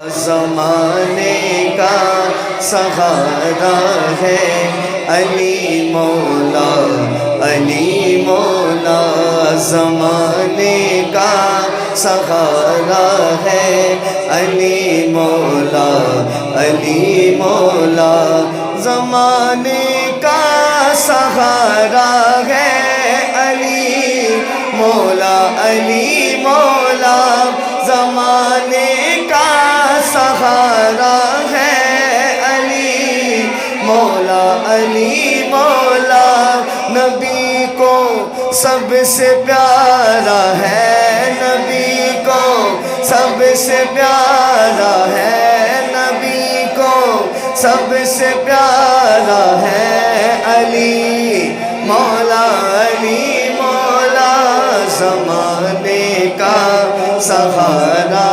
ज़माने का सहारा है अली मौला, अली मौला। ज़माने का सहारा है अली मौला, अली मौला। ज़माने का सहारा है अली मौला, अली मौला। ज़माने का सहारा है अली मौला, अली मौला। नबी को सबसे प्यारा है, नबी को सबसे प्यारा है, नबी को सबसे प्यारा है अली मौला, अली मौला। ज़माने का सहारा